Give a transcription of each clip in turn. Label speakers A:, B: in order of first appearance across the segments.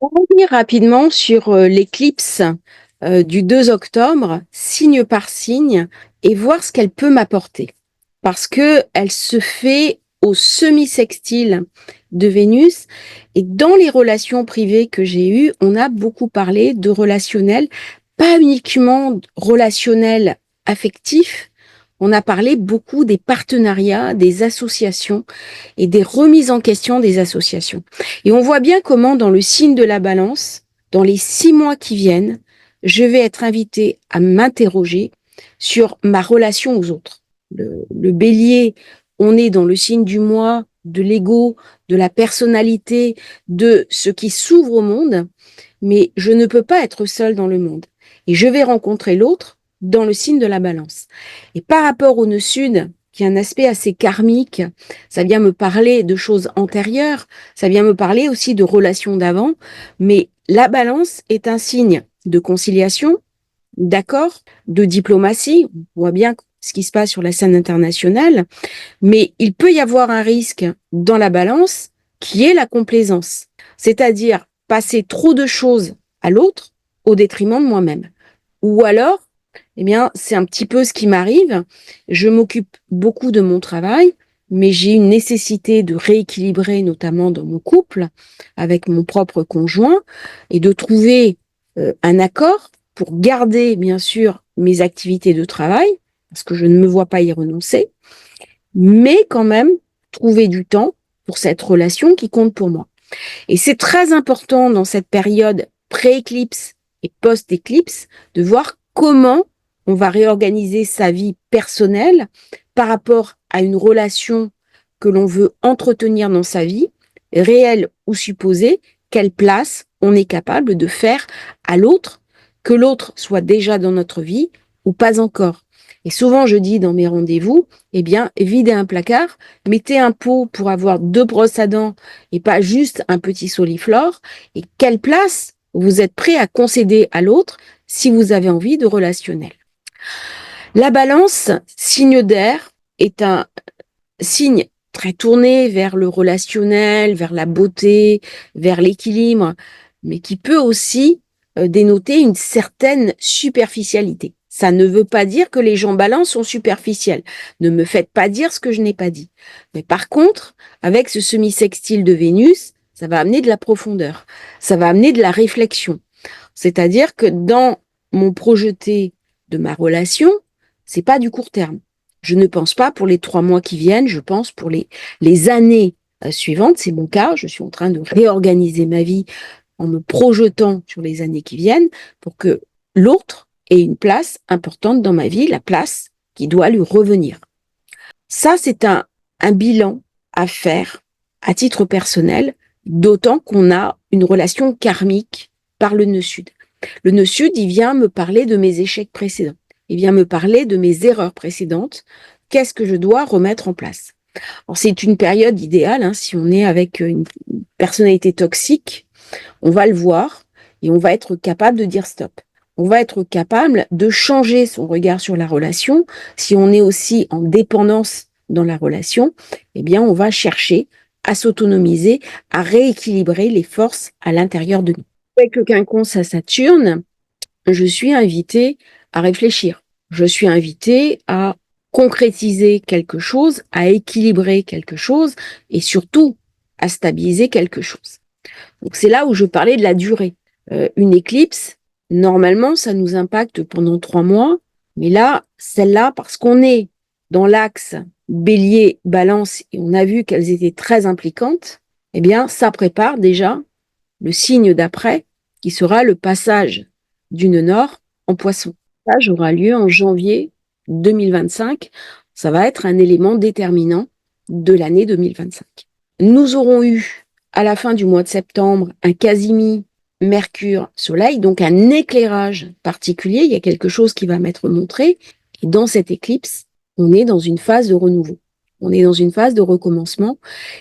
A: On va revenir rapidement sur l'éclipse du 2 octobre, signe par signe, et voir ce qu'elle peut m'apporter. Parce que elle se fait au semi-sextile de Vénus, et dans les relations privées que j'ai eues, on a beaucoup parlé de relationnel, pas uniquement relationnel affectif, on a parlé beaucoup des partenariats, des associations et des remises en question des associations. Et on voit bien comment dans le signe de la balance, dans les 6 mois qui viennent, je vais être invitée à m'interroger sur ma relation aux autres. Le bélier, on est dans le signe du moi, de l'ego, de la personnalité, de ce qui s'ouvre au monde, mais je ne peux pas être seule dans le monde. Et je vais rencontrer l'autre dans le signe de la balance. Et par rapport au nœud sud, qui a un aspect assez karmique, ça vient me parler de choses antérieures, ça vient me parler aussi de relations d'avant, mais la balance est un signe de conciliation, d'accord, de diplomatie. On voit bien ce qui se passe sur la scène internationale, mais il peut y avoir un risque dans la balance qui est la complaisance, c'est-à-dire passer trop de choses à l'autre au détriment de moi-même. Ou alors, eh bien, c'est un petit peu ce qui m'arrive. Je m'occupe beaucoup de mon travail, mais j'ai une nécessité de rééquilibrer, notamment dans mon couple, avec mon propre conjoint, et de trouver un accord pour garder, bien sûr, mes activités de travail, parce que je ne me vois pas y renoncer, mais quand même trouver du temps pour cette relation qui compte pour moi. Et c'est très important dans cette période pré-éclipse et post-éclipse de voir comment on va réorganiser sa vie personnelle par rapport à une relation que l'on veut entretenir dans sa vie, réelle ou supposée, quelle place on est capable de faire à l'autre, que l'autre soit déjà dans notre vie ou pas encore. Et souvent, je dis dans mes rendez-vous, eh bien, videz un placard, mettez un pot pour avoir 2 brosses à dents et pas juste un petit soliflore, et quelle place vous êtes prêt à concéder à l'autre si vous avez envie de relationnel. La balance, signe d'air, est un signe très tourné vers le relationnel, vers la beauté, vers l'équilibre, mais qui peut aussi dénoter une certaine superficialité. Ça ne veut pas dire que les gens balance sont superficiels. Ne me faites pas dire ce que je n'ai pas dit. Mais par contre, avec ce semi-sextile de Vénus, ça va amener de la profondeur. Ça va amener de la réflexion. C'est-à-dire que dans mon projeté de ma relation, c'est pas du court terme. Je ne pense pas pour les 3 mois qui viennent, je pense pour les années suivantes. C'est mon cas. Je suis en train de réorganiser ma vie en me projetant sur les années qui viennent pour que l'autre ait une place importante dans ma vie, la place qui doit lui revenir. Ça, c'est un bilan à faire à titre personnel, d'autant qu'on a une relation karmique par le nœud sud. Le nœud sud, il vient me parler de mes échecs précédents. Il vient me parler de mes erreurs précédentes. Qu'est-ce que je dois remettre en place? Alors, c'est une période idéale, hein, si on est avec une personnalité toxique, on va le voir et on va être capable de dire stop. On va être capable de changer son regard sur la relation. Si on est aussi en dépendance dans la relation, eh bien, on va chercher à s'autonomiser, à rééquilibrer les forces à l'intérieur de nous. Avec le quinconce à Saturne, je suis invitée à réfléchir. Je suis invitée à concrétiser quelque chose, à équilibrer quelque chose et surtout à stabiliser quelque chose. Donc c'est là où je parlais de la durée. Une éclipse, normalement, ça nous impacte pendant 3 mois, mais là, celle-là, parce qu'on est dans l'axe Bélier-Balance et on a vu qu'elles étaient très impliquantes, eh bien, ça prépare déjà le signe d'après, qui sera le passage du nœud nord en Poisson. Ça aura lieu en janvier 2025. Ça va être un élément déterminant de l'année 2025. Nous aurons eu à la fin du mois de septembre un quasimi Mercure-Soleil, donc un éclairage particulier. Il y a quelque chose qui va m'être montré. Et dans cette éclipse, on est dans une phase de renouveau. On est dans une phase de recommencement.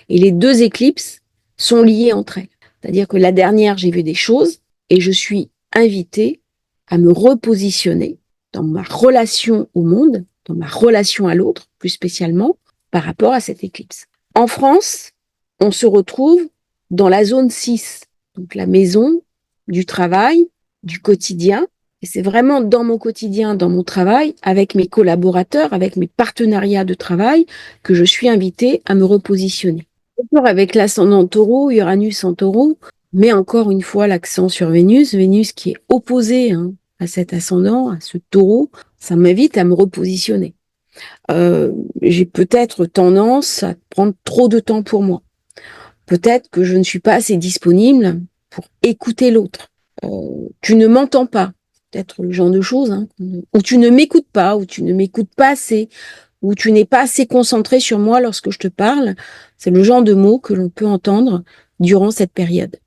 A: Et les 2 éclipses sont liées entre elles. C'est-à-dire que la dernière, j'ai vu des choses et je suis invitée à me repositionner dans ma relation au monde, dans ma relation à l'autre, plus spécialement, par rapport à cette éclipse. En France, on se retrouve dans la zone 6. donc la maison, du travail, du quotidien. Et c'est vraiment dans mon quotidien, dans mon travail, avec mes collaborateurs, avec mes partenariats de travail, que je suis invitée à me repositionner. Toujours avec l'ascendant taureau, Uranus en taureau, mais encore une fois l'accent sur Vénus, Vénus qui est opposée à cet ascendant, à ce taureau, ça m'invite à me repositionner. J'ai peut-être tendance à prendre trop de temps pour moi. Peut-être que je ne suis pas assez disponible pour écouter l'autre. Tu ne m'entends pas, peut-être le genre de choses, ou tu ne m'écoutes pas, ou tu ne m'écoutes pas assez, ou tu n'es pas assez concentré sur moi lorsque je te parle. C'est le genre de mots que l'on peut entendre durant cette période.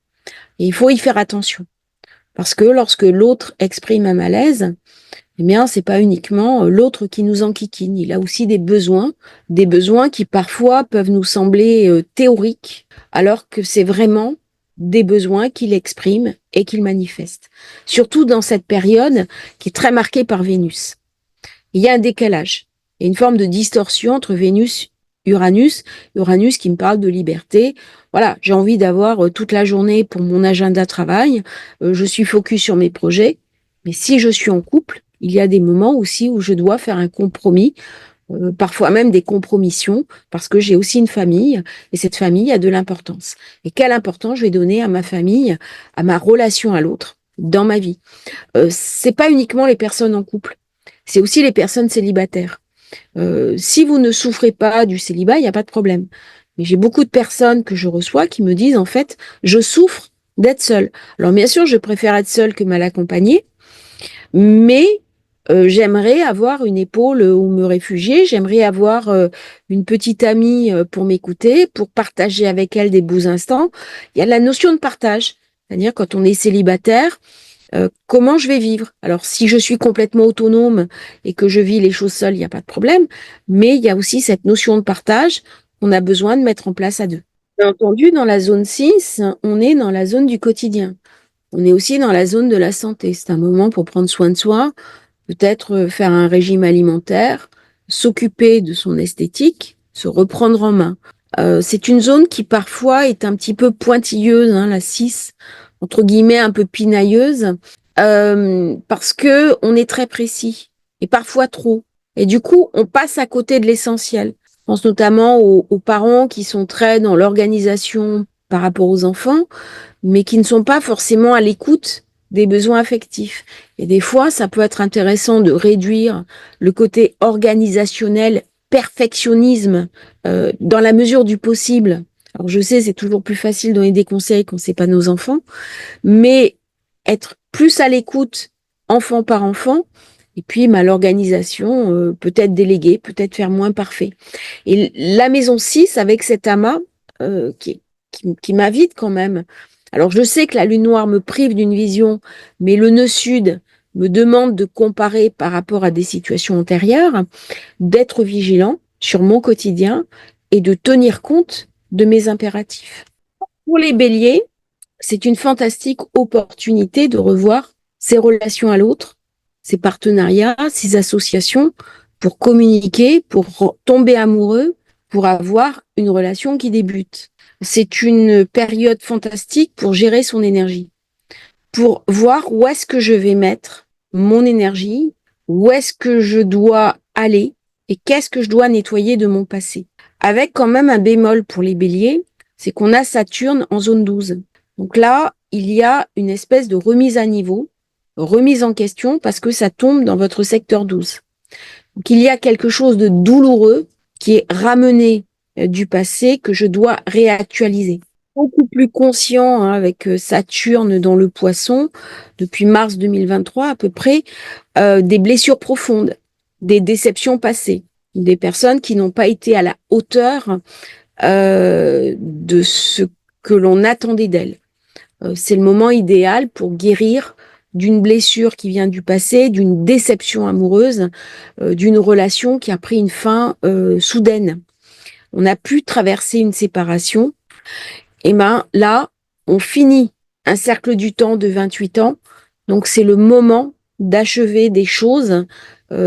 A: Et il faut y faire attention. Parce que lorsque l'autre exprime un malaise, eh bien, c'est pas uniquement l'autre qui nous enquiquine. Il a aussi des besoins qui parfois peuvent nous sembler théoriques, alors que c'est vraiment des besoins qu'il exprime et qu'il manifeste. Surtout dans cette période qui est très marquée par Vénus. Il y a un décalage. Il y a une forme de distorsion entre Vénus, Uranus, Uranus qui me parle de liberté. Voilà, j'ai envie d'avoir toute la journée pour mon agenda travail. Je suis focus sur mes projets. Mais si je suis en couple, il y a des moments aussi où je dois faire un compromis, parfois même des compromissions, parce que j'ai aussi une famille et cette famille a de l'importance. Et quelle importance je vais donner à ma famille, à ma relation à l'autre dans ma vie. C'est pas uniquement les personnes en couple, c'est aussi les personnes célibataires. Si vous ne souffrez pas du célibat, il n'y a pas de problème. Mais j'ai beaucoup de personnes que je reçois qui me disent, en fait, je souffre d'être seule. Alors bien sûr, je préfère être seule que mal accompagnée, mais j'aimerais avoir une épaule où me réfugier, j'aimerais avoir une petite amie pour m'écouter, pour partager avec elle des beaux instants. Il y a la notion de partage, c'est-à-dire quand on est célibataire, comment je vais vivre? Alors, si je suis complètement autonome et que je vis les choses seule, il n'y a pas de problème. Mais il y a aussi cette notion de partage qu'on a besoin de mettre en place à deux. Bien entendu, dans la zone 6, on est dans la zone du quotidien. On est aussi dans la zone de la santé. C'est un moment pour prendre soin de soi, peut-être faire un régime alimentaire, s'occuper de son esthétique, se reprendre en main. C'est une zone qui parfois est un petit peu pointilleuse, la 6, entre guillemets un peu pinailleuse, parce que on est très précis et parfois trop. Et du coup, on passe à côté de l'essentiel. Je pense notamment aux parents qui sont très dans l'organisation par rapport aux enfants, mais qui ne sont pas forcément à l'écoute des besoins affectifs. Et des fois, ça peut être intéressant de réduire le côté organisationnel, perfectionnisme, dans la mesure du possible. Alors je sais, c'est toujours plus facile de donner des conseils quand c'est pas nos enfants, mais être plus à l'écoute, enfant par enfant, et puis l'organisation, peut-être déléguer, peut-être faire moins parfait. Et la maison 6, avec cet amas, qui m'invite quand même. Alors je sais que la lune noire me prive d'une vision, mais le nœud sud me demande de comparer par rapport à des situations antérieures, d'être vigilant sur mon quotidien et de tenir compte de mes impératifs. Pour les béliers, c'est une fantastique opportunité de revoir ses relations à l'autre, ses partenariats, ses associations, pour communiquer, pour tomber amoureux, pour avoir une relation qui débute. C'est une période fantastique pour gérer son énergie, pour voir où est-ce que je vais mettre mon énergie, où est-ce que je dois aller et qu'est-ce que je dois nettoyer de mon passé. Avec quand même un bémol pour les béliers, c'est qu'on a Saturne en zone 12. Donc là, il y a une espèce de remise à niveau, remise en question parce que ça tombe dans votre secteur 12. Donc il y a quelque chose de douloureux qui est ramené du passé que je dois réactualiser. Beaucoup plus conscient avec Saturne dans le Poisson depuis mars 2023 à peu près, des blessures profondes, des déceptions passées, des personnes qui n'ont pas été à la hauteur de ce que l'on attendait d'elles. C'est le moment idéal pour guérir d'une blessure qui vient du passé, d'une déception amoureuse, d'une relation qui a pris une fin soudaine. On a pu traverser une séparation. Et ben là, on finit un cercle du temps de 28 ans. Donc c'est le moment d'achever des choses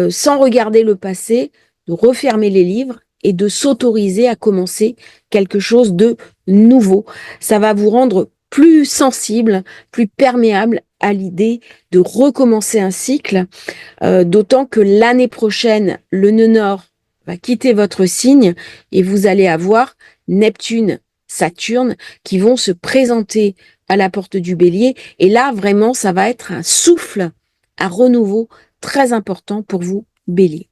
A: sans regarder le passé, de refermer les livres et de s'autoriser à commencer quelque chose de nouveau. Ça va vous rendre plus sensible, plus perméable à l'idée de recommencer un cycle, d'autant que l'année prochaine, le nœud nord va quitter votre signe et vous allez avoir Neptune, Saturne qui vont se présenter à la porte du Bélier. Et là, vraiment, ça va être un souffle, un renouveau très important pour vous, Bélier.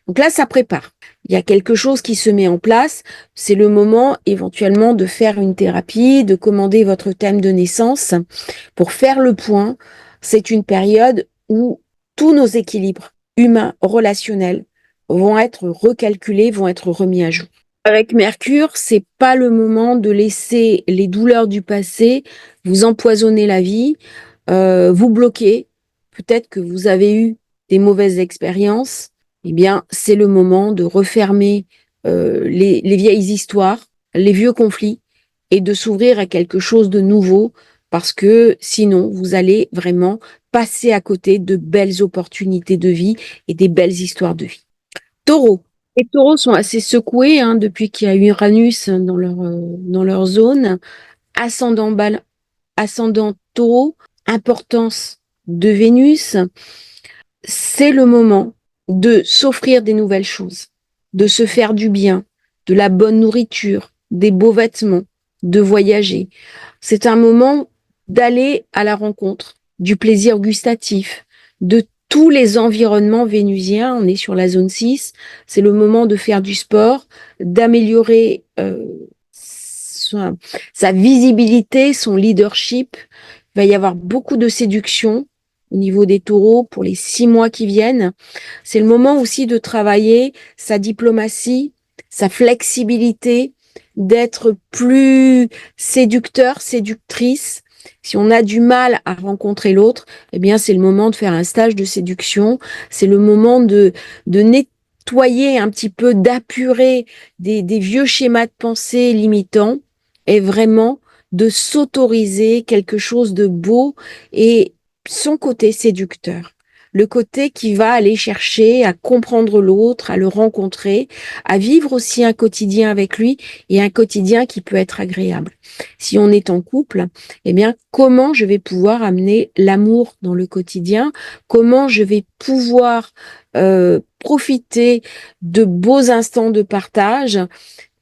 A: Donc là, ça prépare. Il y a quelque chose qui se met en place. C'est le moment éventuellement de faire une thérapie, de commander votre thème de naissance pour faire le point. C'est une période où tous nos équilibres humains, relationnels vont être recalculés, vont être remis à jour. Avec Mercure, c'est pas le moment de laisser les douleurs du passé vous empoisonner la vie, vous bloquer. Peut-être que vous avez eu des mauvaises expériences. Eh bien, c'est le moment de refermer les vieilles histoires, les vieux conflits et de s'ouvrir à quelque chose de nouveau parce que sinon, vous allez vraiment passer à côté de belles opportunités de vie et des belles histoires de vie. Taureau. Les taureaux sont assez secoués depuis qu'il y a eu Uranus dans leur zone. Ascendant, ascendant taureau, importance de Vénus, c'est le moment de s'offrir des nouvelles choses, de se faire du bien, de la bonne nourriture, des beaux vêtements, de voyager. C'est un moment d'aller à la rencontre du plaisir gustatif, de tous les environnements vénusiens. On est sur la zone 6. C'est le moment de faire du sport, d'améliorer sa visibilité, son leadership. Il va y avoir beaucoup de séduction au niveau des taureaux pour les 6 mois qui viennent. C'est le moment aussi de travailler sa diplomatie, sa flexibilité, d'être plus séducteur, séductrice. Si on a du mal à rencontrer l'autre, eh bien, c'est le moment de faire un stage de séduction. C'est le moment de nettoyer un petit peu, d'apurer des vieux schémas de pensée limitants et vraiment de s'autoriser quelque chose de beau et son côté séducteur, le côté qui va aller chercher à comprendre l'autre, à le rencontrer, à vivre aussi un quotidien avec lui et un quotidien qui peut être agréable. Si on est en couple, eh bien, comment je vais pouvoir amener l'amour dans le quotidien? Comment je vais pouvoir profiter de beaux instants de partage?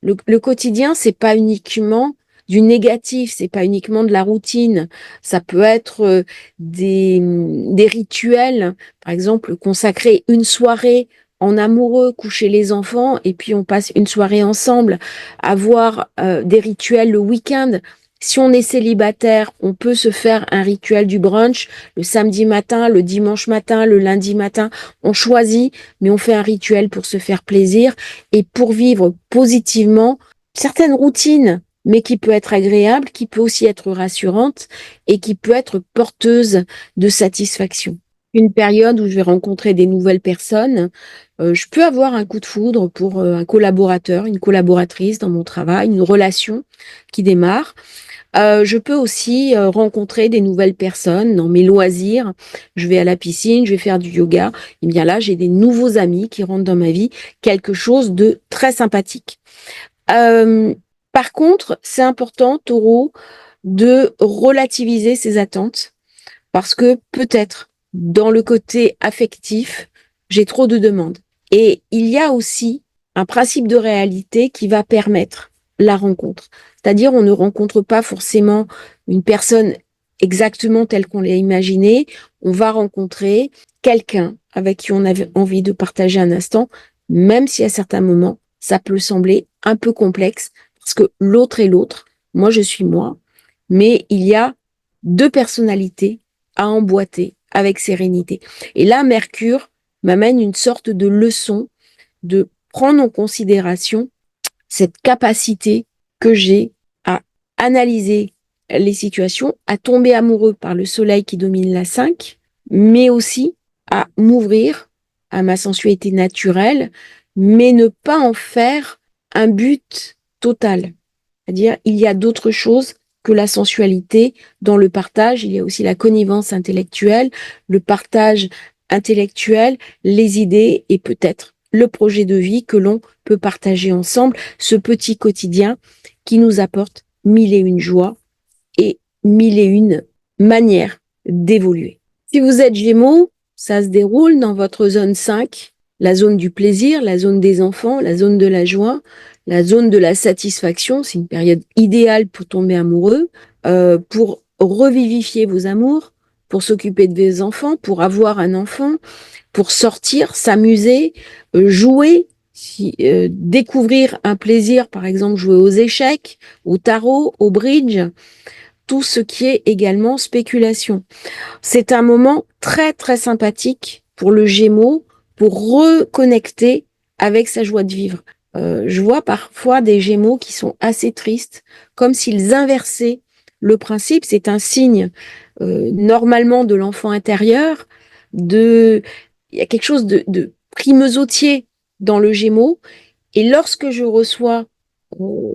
A: Le quotidien, c'est pas uniquement du négatif, c'est pas uniquement de la routine. Ça peut être des rituels, par exemple, consacrer une soirée en amoureux, coucher les enfants, et puis on passe une soirée ensemble, avoir des rituels le week-end. Si on est célibataire, on peut se faire un rituel du brunch le samedi matin, le dimanche matin, le lundi matin. On choisit, mais on fait un rituel pour se faire plaisir et pour vivre positivement certaines routines, mais qui peut être agréable, qui peut aussi être rassurante et qui peut être porteuse de satisfaction. Une période où je vais rencontrer des nouvelles personnes, je peux avoir un coup de foudre pour un collaborateur, une collaboratrice dans mon travail, une relation qui démarre. Je peux aussi rencontrer des nouvelles personnes dans mes loisirs. Je vais à la piscine, je vais faire du yoga. Et bien là, j'ai des nouveaux amis qui rentrent dans ma vie, quelque chose de très sympathique. Par contre, c'est important, Taureau, de relativiser ses attentes parce que peut-être dans le côté affectif, j'ai trop de demandes. Et il y a aussi un principe de réalité qui va permettre la rencontre. C'est-à-dire, on ne rencontre pas forcément une personne exactement telle qu'on l'a imaginée. On va rencontrer quelqu'un avec qui on avait envie de partager un instant, même si à certains moments, ça peut sembler un peu complexe parce que l'autre est l'autre. Moi, je suis moi. Mais il y a deux personnalités à emboîter avec sérénité. Et là, Mercure m'amène une sorte de leçon de prendre en considération cette capacité que j'ai à analyser les situations, à tomber amoureux par le soleil qui domine la 5, mais aussi à m'ouvrir à ma sensualité naturelle, mais ne pas en faire un but total. C'est-à-dire, il y a d'autres choses que la sensualité dans le partage. Il y a aussi la connivence intellectuelle, le partage intellectuel, les idées et peut-être le projet de vie que l'on peut partager ensemble, ce petit quotidien qui nous apporte mille et une joies et mille et une manières d'évoluer. Si vous êtes Gémeaux, ça se déroule dans votre zone 5, la zone du plaisir, la zone des enfants, la zone de la joie, la zone de la satisfaction. C'est une période idéale pour tomber amoureux, pour revivifier vos amours, pour s'occuper de vos enfants, pour avoir un enfant, pour sortir, s'amuser, jouer, découvrir un plaisir, par exemple jouer aux échecs, au tarot, au bridge, tout ce qui est également spéculation. C'est un moment très très sympathique pour le Gémeaux, pour reconnecter avec sa joie de vivre. Je vois parfois des Gémeaux qui sont assez tristes, comme s'ils inversaient le principe. C'est un signe normalement de l'enfant intérieur, il y a quelque chose de primesautier dans le Gémeaux. Et lorsque je reçois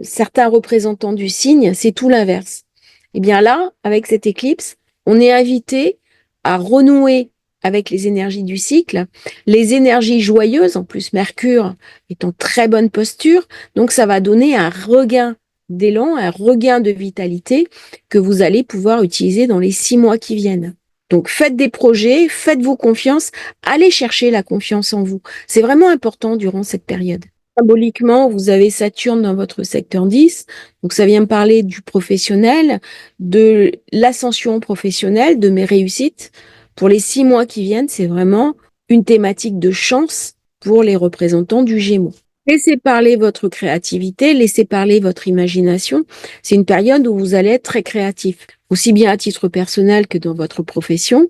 A: certains représentants du signe, c'est tout l'inverse. Et bien là, avec cette éclipse, on est invité à renouer avec les énergies du cycle, les énergies joyeuses, en plus Mercure est en très bonne posture, donc ça va donner un regain d'élan, un regain de vitalité que vous allez pouvoir utiliser dans les 6 mois qui viennent. Donc faites des projets, faites-vous confiance, allez chercher la confiance en vous. C'est vraiment important durant cette période. Symboliquement, vous avez Saturne dans votre secteur 10, donc ça vient me parler du professionnel, de l'ascension professionnelle, de mes réussites. Pour les 6 mois qui viennent, c'est vraiment une thématique de chance pour les représentants du Gémeaux. Laissez parler votre créativité, laissez parler votre imagination. C'est une période où vous allez être très créatif, aussi bien à titre personnel que dans votre profession.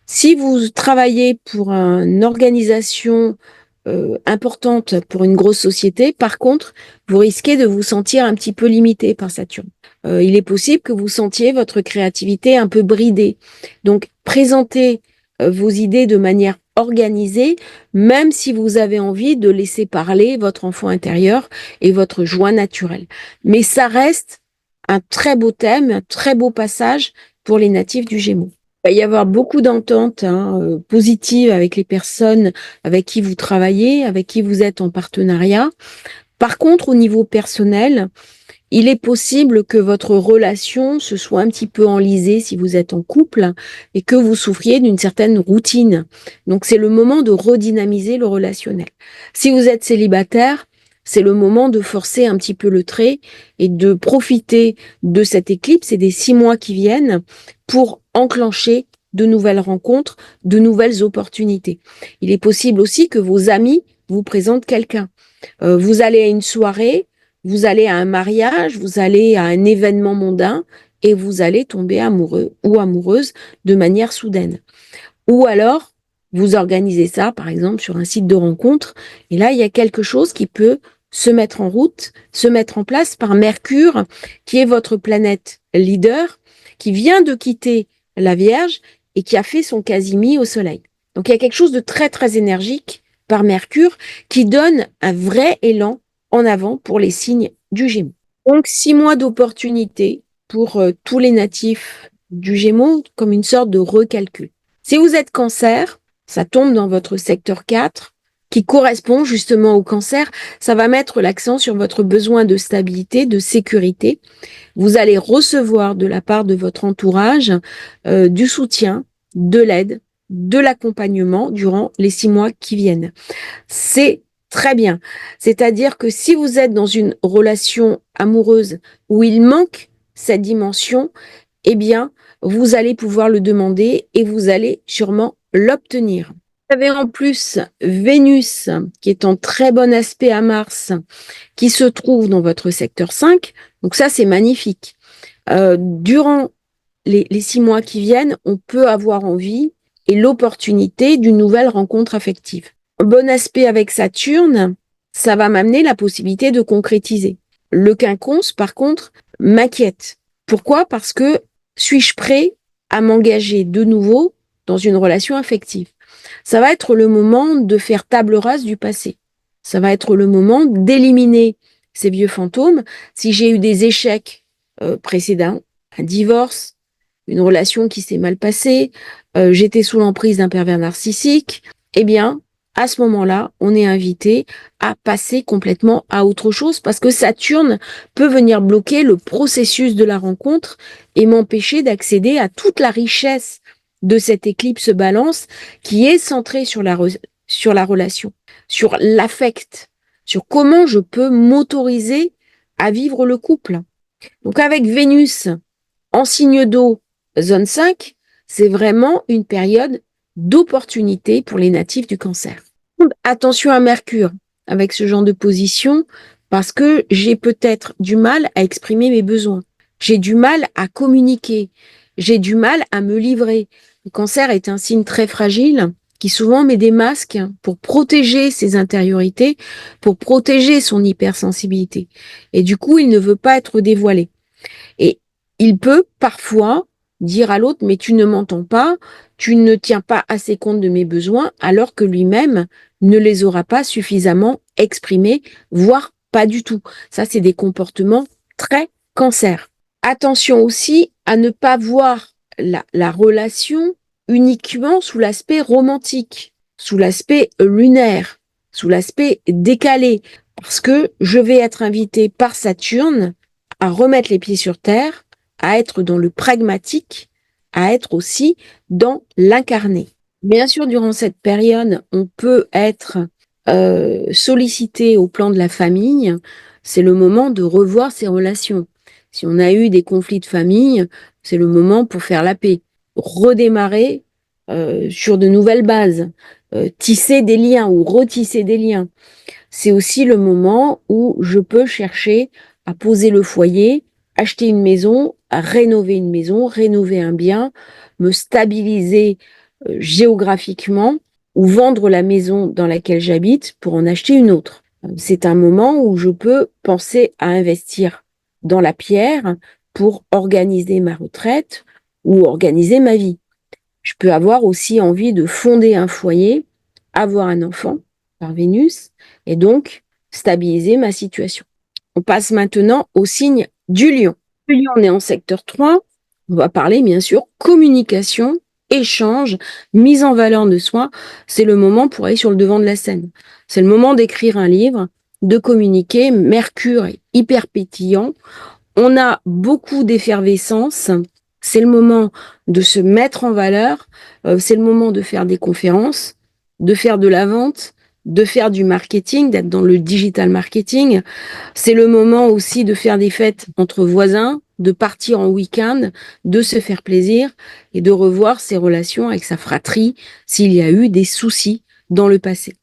A: Si vous travaillez pour une organisation importante pour une grosse société, par contre, vous risquez de vous sentir un petit peu limité par Saturne. Il est possible que vous sentiez votre créativité un peu bridée. Donc, présentez vos idées de manière organisée, même si vous avez envie de laisser parler votre enfant intérieur et votre joie naturelle. Mais ça reste un très beau thème, un très beau passage pour les natifs du Gémeaux. Il va y avoir beaucoup d'ententes positives avec les personnes avec qui vous travaillez, avec qui vous êtes en partenariat. Par contre, au niveau personnel, il est possible que votre relation se soit un petit peu enlisée si vous êtes en couple et que vous souffriez d'une certaine routine. Donc, c'est le moment de redynamiser le relationnel. Si vous êtes célibataire, c'est le moment de forcer un petit peu le trait et de profiter de cette éclipse et des 6 mois qui viennent pour enclencher de nouvelles rencontres, de nouvelles opportunités. Il est possible aussi que vos amis vous présentent quelqu'un. Vous allez à une soirée, vous allez à un mariage, vous allez à un événement mondain et vous allez tomber amoureux ou amoureuse de manière soudaine. Ou alors, vous organisez ça, par exemple, sur un site de rencontre, et là, il y a quelque chose qui peut se mettre en route, se mettre en place par Mercure, qui est votre planète leader, qui vient de quitter la Vierge et qui a fait son quasimi au Soleil. Donc, il y a quelque chose de très, très énergique par Mercure qui donne un vrai élan en avant pour les signes du Gémeaux. Donc, 6 mois d'opportunité pour tous les natifs du Gémeaux comme une sorte de recalcul. Si vous êtes Cancer, ça tombe dans votre secteur 4 qui correspond justement au Cancer. Ça va mettre l'accent sur votre besoin de stabilité, de sécurité. Vous allez recevoir de la part de votre entourage du soutien, de l'aide, de l'accompagnement durant les 6 mois qui viennent. C'est très bien. C'est-à-dire que si vous êtes dans une relation amoureuse où il manque cette dimension, eh bien, vous allez pouvoir le demander et vous allez sûrement l'obtenir. Vous avez en plus Vénus qui est en très bon aspect à Mars, qui se trouve dans votre secteur 5. Donc ça, c'est magnifique. Durant les 6 mois qui viennent, on peut avoir envie et l'opportunité d'une nouvelle rencontre affective. Un bon aspect avec Saturne, ça va m'amener la possibilité de concrétiser. Le quinconce, par contre, m'inquiète. Pourquoi? Parce que suis-je prêt à m'engager de nouveau dans une relation affective? Ça va être le moment de faire table rase du passé. Ça va être le moment d'éliminer ces vieux fantômes. Si j'ai eu des échecs précédents, un divorce, une relation qui s'est mal passée, j'étais sous l'emprise d'un pervers narcissique, eh bien, à ce moment-là, on est invité à passer complètement à autre chose parce que Saturne peut venir bloquer le processus de la rencontre et m'empêcher d'accéder à toute la richesse de cette éclipse balance qui est centrée sur sur la relation, sur l'affect, sur comment je peux m'autoriser à vivre le couple. Donc avec Vénus en signe d'eau, zone 5, c'est vraiment une période d'opportunité pour les natifs du Cancer. Attention à Mercure avec ce genre de position parce que j'ai peut-être du mal à exprimer mes besoins. J'ai du mal à communiquer. J'ai du mal à me livrer. Le Cancer est un signe très fragile qui souvent met des masques pour protéger ses intériorités, pour protéger son hypersensibilité. Et du coup, il ne veut pas être dévoilé. Et il peut parfois dire à l'autre, mais tu ne m'entends pas, tu ne tiens pas assez compte de mes besoins, alors que lui-même ne les aura pas suffisamment exprimés, voire pas du tout. Ça, c'est des comportements très Cancer. Attention aussi à ne pas voir la relation uniquement sous l'aspect romantique, sous l'aspect lunaire, sous l'aspect décalé, parce que je vais être invitée par Saturne à remettre les pieds sur terre, à être dans le pragmatique, à être aussi dans l'incarné. Bien sûr, durant cette période, on peut être sollicité au plan de la famille. C'est le moment de revoir ses relations. Si on a eu des conflits de famille, c'est le moment pour faire la paix, redémarrer sur de nouvelles bases, tisser des liens ou retisser des liens. C'est aussi le moment où je peux chercher à poser le foyer, acheter une maison, à rénover une maison, rénover un bien, me stabiliser géographiquement ou vendre la maison dans laquelle j'habite pour en acheter une autre. C'est un moment où je peux penser à investir dans la pierre pour organiser ma retraite ou organiser ma vie. Je peux avoir aussi envie de fonder un foyer, avoir un enfant par Vénus et donc stabiliser ma situation. On passe maintenant au signe du lion. Le lion, on est en secteur 3. On va parler bien sûr communication, échange, mise en valeur de soi. C'est le moment pour aller sur le devant de la scène. C'est le moment d'écrire un livre, de communiquer. Mercure est hyper pétillant. On a beaucoup d'effervescence. C'est le moment de se mettre en valeur. C'est le moment de faire des conférences, de faire de la vente, de faire du marketing, d'être dans le digital marketing. C'est le moment aussi de faire des fêtes entre voisins, de partir en week-end, de se faire plaisir et de revoir ses relations avec sa fratrie s'il y a eu des soucis dans le passé.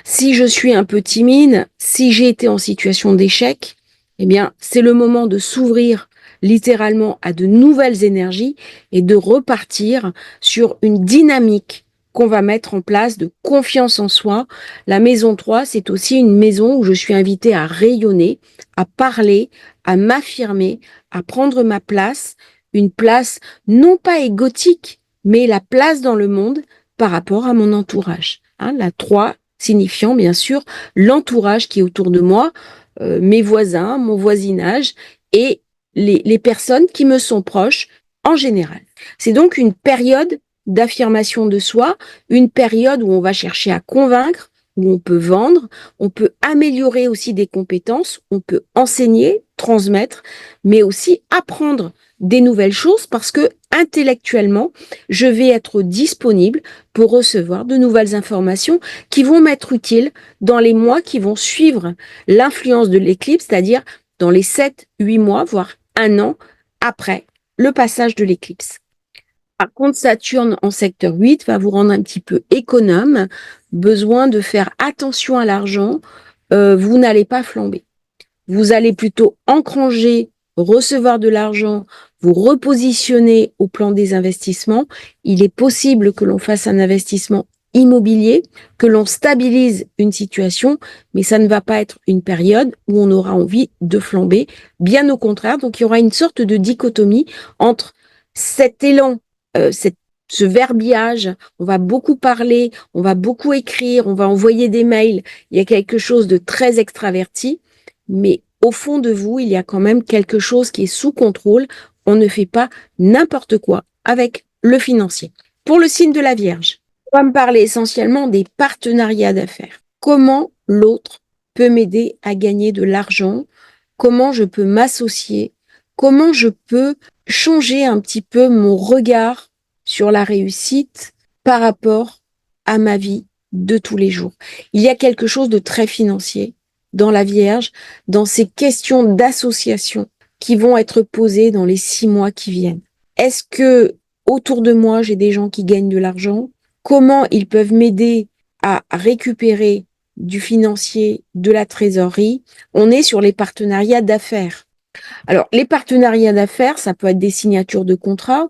A: Si je suis un peu timide, si j'ai été en situation d'échec, eh bien, c'est le moment de s'ouvrir littéralement à de nouvelles énergies et de repartir sur une dynamique qu'on va mettre en place de confiance en soi. La maison 3, c'est aussi une maison où je suis invitée à rayonner, à parler, à m'affirmer, à prendre ma place, une place non pas égotique, mais la place dans le monde par rapport à mon entourage. La 3 signifiant bien sûr l'entourage qui est autour de moi, mes voisins, mon voisinage et les personnes qui me sont proches en général. C'est donc une période d'affirmation de soi, une période où on va chercher à convaincre, où on peut vendre, on peut améliorer aussi des compétences, on peut enseigner, transmettre, mais aussi apprendre des nouvelles choses parce que intellectuellement, je vais être disponible pour recevoir de nouvelles informations qui vont m'être utiles dans les mois qui vont suivre l'influence de l'éclipse, c'est-à-dire dans les 7-8 mois, voire un an après le passage de l'éclipse. Par contre, Saturne en secteur 8 va vous rendre un petit peu économe, besoin de faire attention à l'argent, vous n'allez pas flamber. Vous allez plutôt engranger, recevoir de l'argent, vous repositionner au plan des investissements. Il est possible que l'on fasse un investissement immobilier, que l'on stabilise une situation, mais ça ne va pas être une période où on aura envie de flamber. Bien au contraire, donc il y aura une sorte de dichotomie entre cet élan, ce verbiage, on va beaucoup parler, on va beaucoup écrire, on va envoyer des mails, il y a quelque chose de très extraverti, mais au fond de vous, il y a quand même quelque chose qui est sous contrôle. On ne fait pas n'importe quoi avec le financier. Pour le signe de la Vierge, On va me parler essentiellement des partenariats d'affaires. Comment l'autre peut m'aider à gagner de l'argent? Comment je peux m'associer? Comment je peux changer un petit peu mon regard sur la réussite par rapport à ma vie de tous les jours? Il y a quelque chose de très financier dans la Vierge, dans ces questions d'association qui vont être posées dans les 6 mois qui viennent. Est-ce que autour de moi, j'ai des gens qui gagnent de l'argent? Comment ils peuvent m'aider à récupérer du financier, de la trésorerie? On est sur les partenariats d'affaires. Alors, les partenariats d'affaires, ça peut être des signatures de contrats,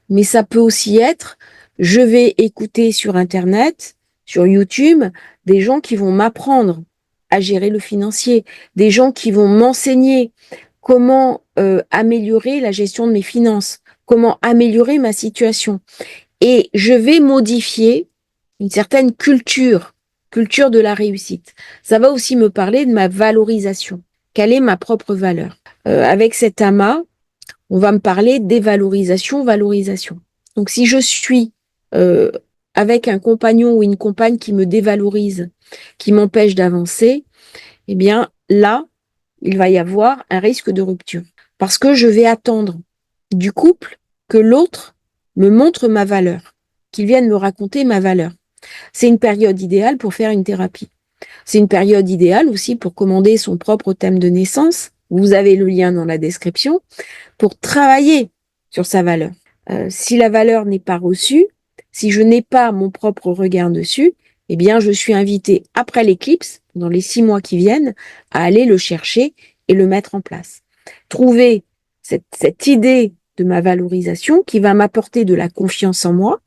A: mais ça peut aussi être, je vais écouter sur Internet, sur YouTube, des gens qui vont m'apprendre à gérer le financier, des gens qui vont m'enseigner comment améliorer la gestion de mes finances, comment améliorer ma situation. Et je vais modifier une certaine culture de la réussite. Ça va aussi me parler de ma valorisation. Quelle est ma propre valeur? Avec cet amas, on va me parler dévalorisation, valorisation. Donc si je suis euh, avec un compagnon ou une compagne qui me dévalorise, qui m'empêche d'avancer, eh bien là, il va y avoir un risque de rupture. Parce que je vais attendre du couple que l'autre me montre ma valeur, qu'il vienne me raconter ma valeur. C'est une période idéale pour faire une thérapie. C'est une période idéale aussi pour commander son propre thème de naissance. Vous avez le lien dans la description pour travailler sur sa valeur. Si la valeur n'est pas reçue, si je n'ai pas mon propre regard dessus, eh bien, je suis invitée après l'éclipse, dans les 6 mois qui viennent, à aller le chercher et le mettre en place. Trouver cette idée de ma valorisation qui va m'apporter de la confiance en moi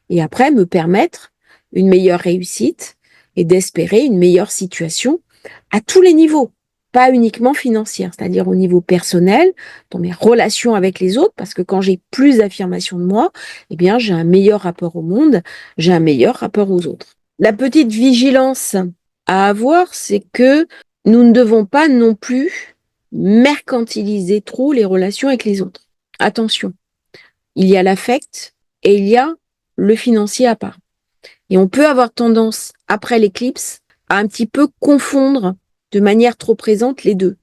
A: et après me permettre une meilleure réussite et d'espérer une meilleure situation à tous les niveaux, pas uniquement financière, c'est-à-dire au niveau personnel, dans mes relations avec les autres, parce que quand j'ai plus d'affirmation de moi, eh bien, j'ai un meilleur rapport au monde, j'ai un meilleur rapport aux autres. La petite vigilance à avoir, c'est que nous ne devons pas non plus mercantiliser trop les relations avec les autres. Attention, il y a l'affect et il y a le financier à part. Et on peut avoir tendance, après l'éclipse, à un petit peu confondre de manière trop présente les deux.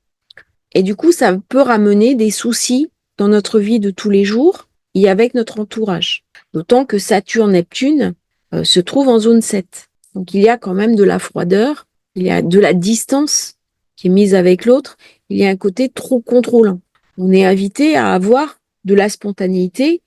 A: Et du coup, ça peut ramener des soucis dans notre vie de tous les jours et avec notre entourage. D'autant que Saturne-Neptune se trouve en zone 7. Donc il y a quand même de la froideur, il y a de la distance qui est mise avec l'autre, il y a un côté trop contrôlant. On est invité à avoir de la spontanéité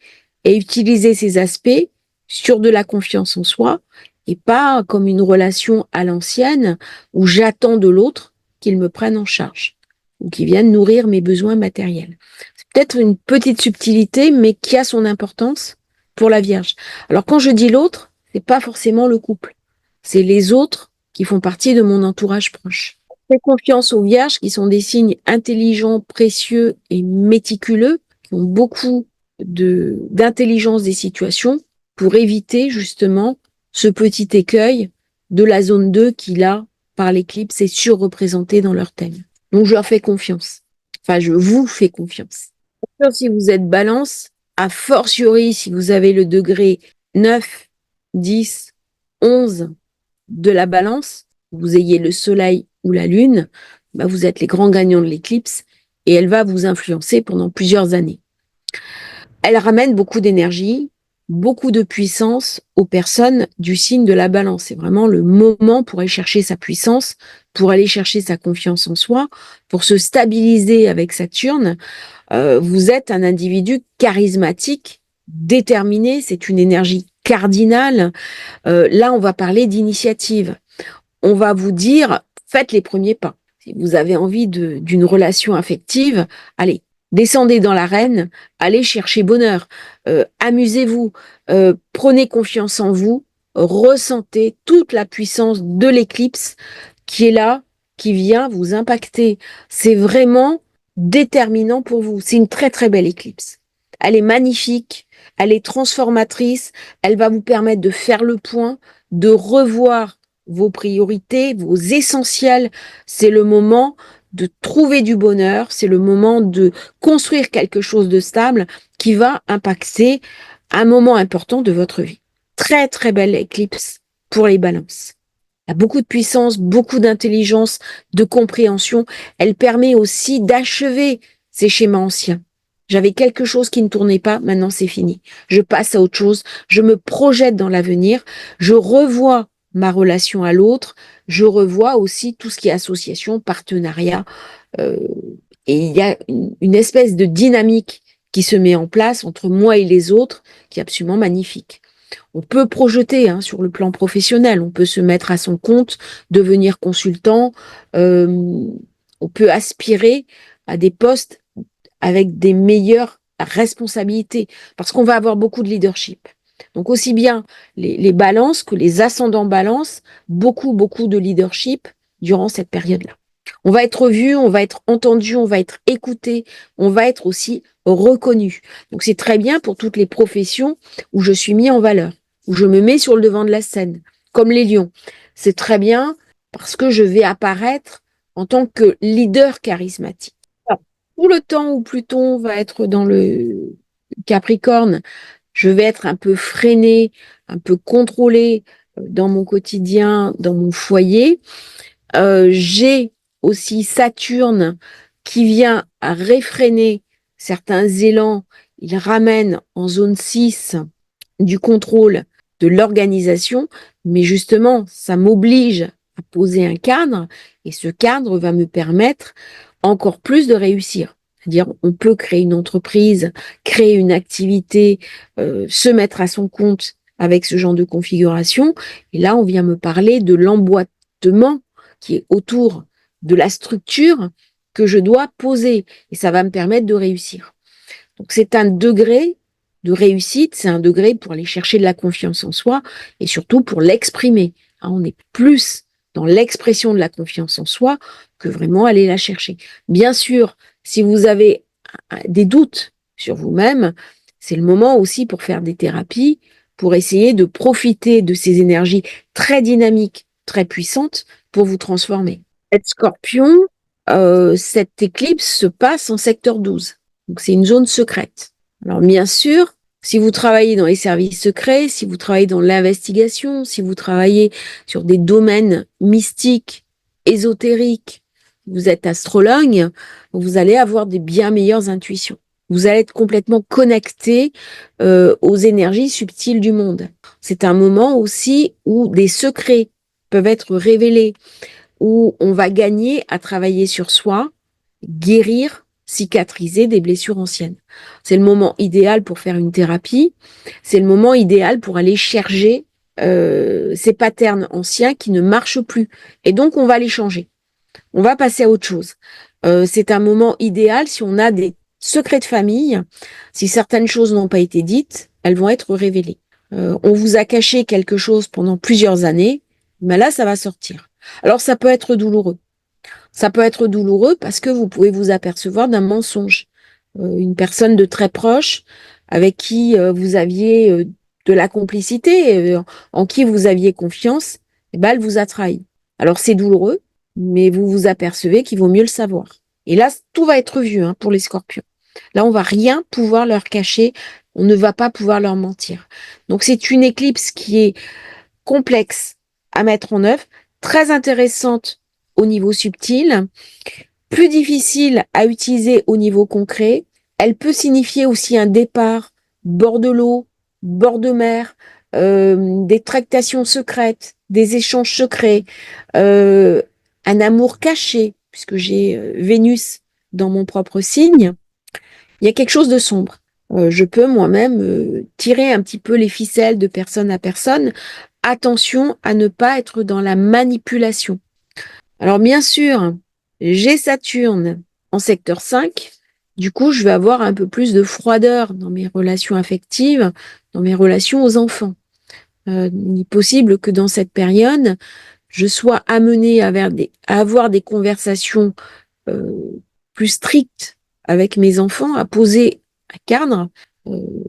A: et utiliser ces aspects sur de la confiance en soi et pas comme une relation à l'ancienne où j'attends de l'autre qu'il me prenne en charge ou qu'il vienne nourrir mes besoins matériels. C'est peut-être une petite subtilité, mais qui a son importance pour la Vierge. Alors quand je dis l'autre, c'est pas forcément le couple, c'est les autres qui font partie de mon entourage proche. Fais confiance aux Vierges qui sont des signes intelligents, précieux et méticuleux, qui ont beaucoup d'intelligence des situations pour éviter justement ce petit écueil de la zone 2 qui, là, par l'éclipse, est surreprésentée dans leur thème. Donc, je leur fais confiance. Enfin, je vous fais confiance. Si vous êtes balance, a fortiori si vous avez le degré 9, 10, 11 de la balance, vous ayez le soleil ou la lune, bah vous êtes les grands gagnants de l'éclipse et elle va vous influencer pendant plusieurs années. Elle ramène beaucoup d'énergie, beaucoup de puissance aux personnes du signe de la balance. C'est vraiment le moment pour aller chercher sa puissance, pour aller chercher sa confiance en soi, pour se stabiliser avec Saturne. Vous êtes un individu charismatique, déterminé, c'est une énergie cardinale. Là, on va parler d'initiative. On va vous dire, faites les premiers pas. Si vous avez envie d'une relation affective, allez, descendez dans l'arène, allez chercher bonheur, amusez-vous, prenez confiance en vous, ressentez toute la puissance de l'éclipse qui est là, qui vient vous impacter. C'est vraiment déterminant pour vous. C'est une très très belle éclipse. Elle est magnifique, elle est transformatrice, elle va vous permettre de faire le point, de revoir vos priorités, vos essentiels. C'est le moment de trouver du bonheur, c'est le moment de construire quelque chose de stable qui va impacter un moment important de votre vie. très très belle éclipse pour les balances. Elle a beaucoup de puissance, beaucoup d'intelligence, de compréhension. Elle permet aussi d'achever ces schémas anciens. J'avais quelque chose qui ne tournait pas, maintenant c'est fini. Je passe à autre chose, je me projette dans l'avenir, je revois ma relation à l'autre, je revois aussi tout ce qui est association, partenariat, euh, et il y a une espèce de dynamique qui se met en place entre moi et les autres qui est absolument magnifique. On peut projeter sur le plan professionnel, on peut se mettre à son compte, devenir consultant, euh, on peut aspirer à des postes avec des meilleures responsabilités parce qu'on va avoir beaucoup de leadership. Donc aussi bien les balances que les ascendants balance, beaucoup de leadership durant cette période-là. On va être vu, on va être entendu, on va être écouté, on va être aussi reconnu. Donc c'est très bien pour toutes les professions où je suis mis en valeur, où je me mets sur le devant de la scène, comme les lions. C'est très bien parce que je vais apparaître en tant que leader charismatique. Alors, tout le temps où Pluton va être dans le Capricorne, je vais être un peu freinée, un peu contrôlée dans mon quotidien, dans mon foyer. J'ai aussi Saturne qui vient à réfréner certains élans. Il ramène en zone 6 du contrôle de l'organisation, mais justement, ça m'oblige à poser un cadre et ce cadre va me permettre encore plus de réussir. C'est-à-dire, on peut créer une entreprise, créer une activité, se mettre à son compte avec ce genre de configuration. Et là, on vient me parler de l'emboîtement qui est autour de la structure que je dois poser. Et ça va me permettre de réussir. Donc, c'est un degré de réussite, c'est un degré pour aller chercher de la confiance en soi et surtout pour l'exprimer. On est plus dans l'expression de la confiance en soi que vraiment aller la chercher. Bien sûr, si vous avez des doutes sur vous-même, c'est le moment aussi pour faire des thérapies, pour essayer de profiter de ces énergies très dynamiques, très puissantes pour vous transformer. Cette scorpion, cette éclipse se passe en secteur 12. Donc, c'est une zone secrète. Alors, bien sûr, si vous travaillez dans les services secrets, si vous travaillez dans l'investigation, si vous travaillez sur des domaines mystiques, ésotériques, vous êtes astrologue, vous allez avoir des bien meilleures intuitions. Vous allez être complètement connecté aux énergies subtiles du monde. C'est un moment aussi où des secrets peuvent être révélés, où on va gagner à travailler sur soi, guérir, cicatriser des blessures anciennes. C'est le moment idéal pour faire une thérapie, c'est le moment idéal pour aller chercher ces patterns anciens qui ne marchent plus. Et donc, on va les changer. On va passer à autre chose. C'est un moment idéal si on a des secrets de famille, si certaines choses n'ont pas été dites, elles vont être révélées. On vous a caché quelque chose pendant plusieurs années, mais là, ça va sortir. Alors, ça peut être douloureux. Ça peut être douloureux parce que vous pouvez vous apercevoir d'un mensonge. Une personne de très proche avec qui vous aviez de la complicité, en qui vous aviez confiance, eh ben, elle vous a trahi. Alors c'est douloureux, mais vous vous apercevez qu'il vaut mieux le savoir. Et là, tout va être vu pour les scorpions. Là, on va rien pouvoir leur cacher, on ne va pas pouvoir leur mentir. Donc c'est une éclipse qui est complexe à mettre en œuvre, très intéressante au niveau subtil, plus difficile à utiliser au niveau concret. Elle peut signifier aussi un départ, bord de l'eau, bord de mer, des tractations secrètes, des échanges secrets, un amour caché, puisque j'ai Vénus dans mon propre signe. Il y a quelque chose de sombre. Je peux moi-même tirer un petit peu les ficelles de personne à personne. Attention à ne pas être dans la manipulation. Alors bien sûr, j'ai Saturne en secteur 5. Du coup, je vais avoir un peu plus de froideur dans mes relations affectives, dans mes relations aux enfants. Il est possible que dans cette période, je sois amenée à avoir des conversations euh, plus strictes avec mes enfants, à poser un cadre, euh,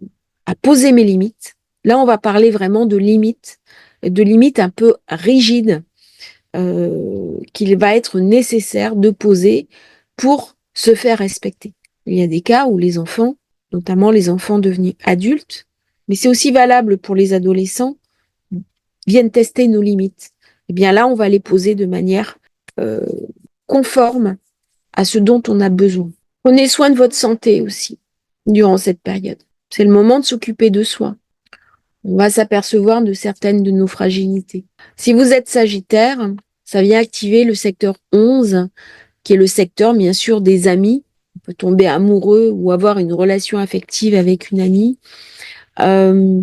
A: à poser mes limites. Là, on va parler vraiment de limites un peu rigides qu'il va être nécessaire de poser pour se faire respecter. Il y a des cas où les enfants, notamment les enfants devenus adultes, mais c'est aussi valable pour les adolescents, viennent tester nos limites, eh bien là, on va les poser de manière euh, conforme à ce dont on a besoin. Prenez soin de votre santé aussi durant cette période. C'est le moment de s'occuper de soi. On va s'apercevoir de certaines de nos fragilités. Si vous êtes Sagittaire, ça vient activer le secteur 11, qui est le secteur, bien sûr, des amis. On peut tomber amoureux ou avoir une relation affective avec une amie. Euh,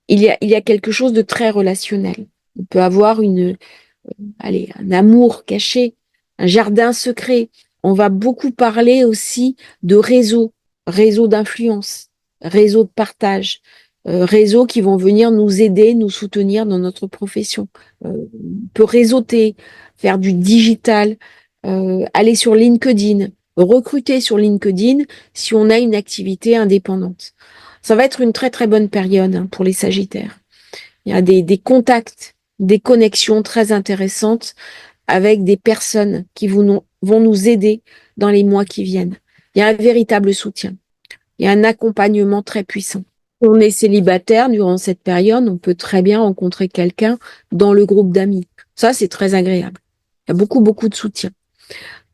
A: il y a quelque chose de très relationnel. On peut avoir un amour caché, un jardin secret. On va beaucoup parler aussi de réseaux d'influence, réseaux de partage, réseaux qui vont venir nous aider, nous soutenir dans notre profession. On peut réseauter, faire du digital, aller sur LinkedIn, recruter sur LinkedIn si on a une activité indépendante. Ça va être une très très bonne période pour les Sagittaires. Il y a des contacts, des connexions très intéressantes avec des personnes qui vont nous aider dans les mois qui viennent. Il y a un véritable soutien. Il y a un accompagnement très puissant. Si on est célibataire durant cette période, on peut très bien rencontrer quelqu'un dans le groupe d'amis. Ça, c'est très agréable. Il y a beaucoup, beaucoup de soutien.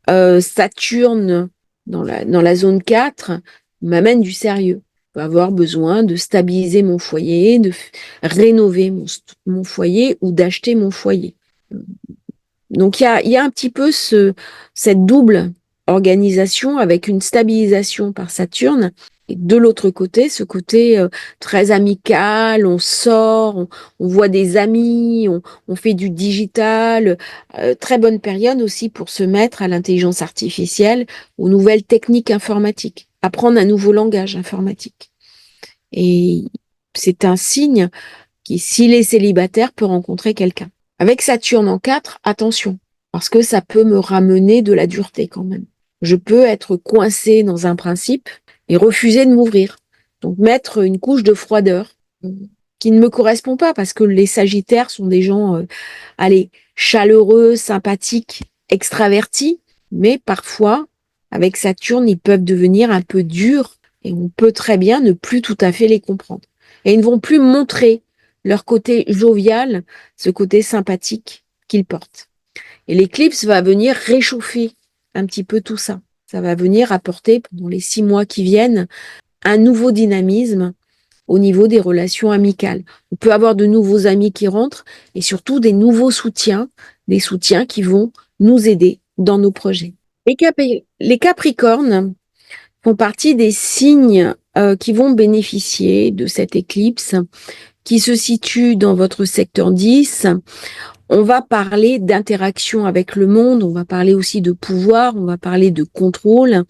A: Saturne, dans la zone 4, m'amène du sérieux. Je vais avoir besoin de stabiliser mon foyer, de rénover mon foyer ou d'acheter mon foyer. Donc, il y a un petit peu cette double organisation avec une stabilisation par Saturne. Et de l'autre côté, ce côté très amical, on sort, on voit des amis, on fait du digital. Très bonne période aussi pour se mettre à l'intelligence artificielle, aux nouvelles techniques informatiques, apprendre un nouveau langage informatique. Et c'est un signe qui, s'il est célibataire, peut rencontrer quelqu'un. Avec Saturne en 4, attention, parce que ça peut me ramener de la dureté quand même. Je peux être coincé dans un principe et refuser de m'ouvrir. Donc mettre une couche de froideur qui ne me correspond pas, parce que les Sagittaires sont des gens, allez, chaleureux, sympathiques, extravertis, mais parfois, avec Saturne, ils peuvent devenir un peu durs et on peut très bien ne plus tout à fait les comprendre. Et ils ne vont plus montrer leur côté jovial, ce côté sympathique qu'ils portent. Et l'éclipse va venir réchauffer un petit peu tout ça. Ça va venir apporter, pendant les 6 mois qui viennent, un nouveau dynamisme au niveau des relations amicales. On peut avoir de nouveaux amis qui rentrent et surtout des nouveaux soutiens, des soutiens qui vont nous aider dans nos projets. Les Capricornes font partie des signes qui vont bénéficier de cette éclipse qui se situe dans votre secteur 10. On va parler d'interaction avec le monde, on va parler aussi de pouvoir, on va parler de contrôle,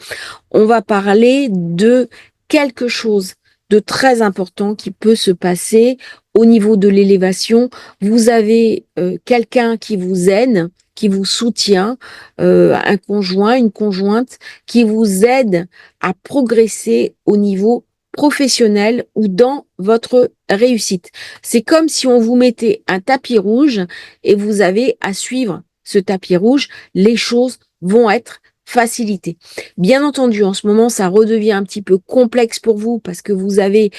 A: on va parler de quelque chose de très important qui peut se passer au niveau de l'élévation. Vous avez quelqu'un qui vous aide, qui vous soutient, un conjoint, une conjointe qui vous aide à progresser au niveau professionnel ou dans votre réussite. C'est comme si on vous mettait un tapis rouge et vous avez à suivre ce tapis rouge. Les choses vont être facilitées. Bien entendu, en ce moment, ça redevient un petit peu complexe pour vous parce que vous avez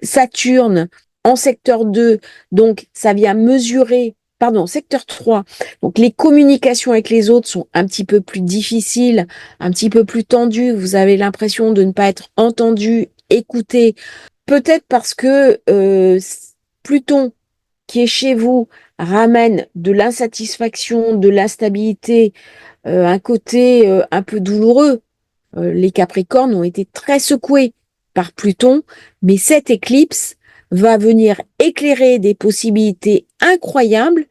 A: Saturne en secteur 2, donc ça vient mesurer, pardon, secteur 3, donc les communications avec les autres sont un petit peu plus difficiles, un petit peu plus tendues, vous avez l'impression de ne pas être entendu, écouté, peut-être parce que Pluton qui est chez vous ramène de l'insatisfaction, de l'instabilité, un côté un peu douloureux. Les Capricornes ont été très secoués par Pluton, mais cette éclipse va venir éclairer des possibilités incroyables